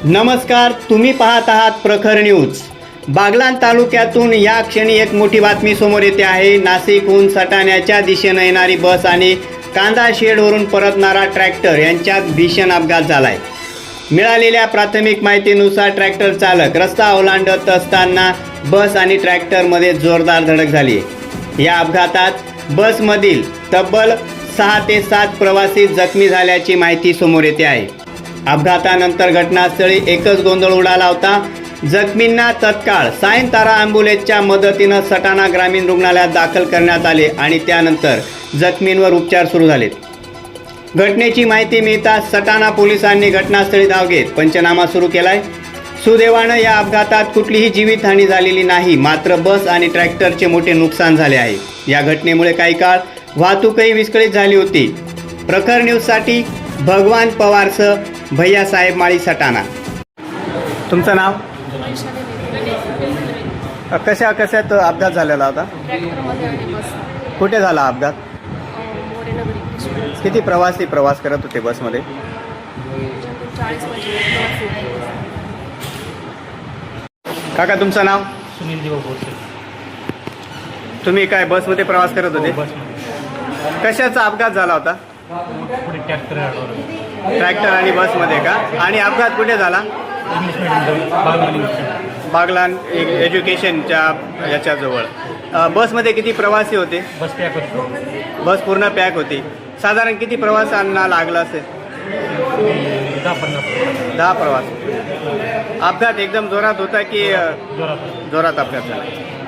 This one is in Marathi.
नमस्कार, तुम्ही पाहत आहात प्रखर न्यूज। बागलाण तालुक्यातून या क्षणी एक मोठी बातमी समोर येते आहे। नाशिकहून सटाण्याच्या दिशेने येणारी बस आणि कांदा शेडवरून परतणारा ट्रॅक्टर यांच्यात भीषण अपघात झालाय। मिळालेल्या प्राथमिक माहितीनुसार ट्रॅक्टर चालक रस्ता ओलांडत असताना बस आणि ट्रॅक्टरमध्ये जोरदार धडक झाली। या अपघातात बसमधील तब्बल 6 ते 7 प्रवासी जखमी झाल्याची माहिती समोर येते आहे। अपघातानंतर घटनास्थळी एकच गोंधळ उडाला होता। जखमींना तत्काळ सायंतारा ॲम्ब्युलन्सच्या मदतीने सटाणा ग्रामीण रुग्णालयात दाखल करण्यात आले आणि त्यानंतर जखमींवर उपचार सुरू झाले। घटनेची माहिती मिळताच सटाणा पोलिसांनी घटनास्थळी धाव घेत पंचनामा सुरू केलाय। सुदैवाने या अपघातात कुठलीही जीवितहानी झालेली नाही, मात्र बस आणि ट्रॅक्टरचे मोठे नुकसान झाले आहे। या घटनेमुळे काही काळ वाहतूकही विस्कळीत झाली होती। प्रखर न्यूजसाठी भगवान पवारसह भैयासाहेब माळी, सटाणा। तुमचं नाव? कशात अपघात झालेला होता? कुठे झाला अपघात? किती प्रवासी प्रवास करत होते बसमध्ये? काका, तुमचं नाव? सुनील दिवा बोरसे। तुम्ही काय बसमध्ये प्रवास करत होते? कशाचा अपघात झाला होता? पुढे ट्रॅक्टर आणि बसमध्ये का? आणि अपघात कुठे झाला? इंग्लिश मीडियम बागलाण एज्युकेशनच्या याच्याजवळ। बसमध्ये किती प्रवासी होते? बस पॅक होतो। बस पूर्ण पॅक होती। साधारण किती प्रवाशांना लागला असेल? 10-15 10 प्रवास। अपघात एकदम जोरात होता की जोरात जोरात अपघात झाला?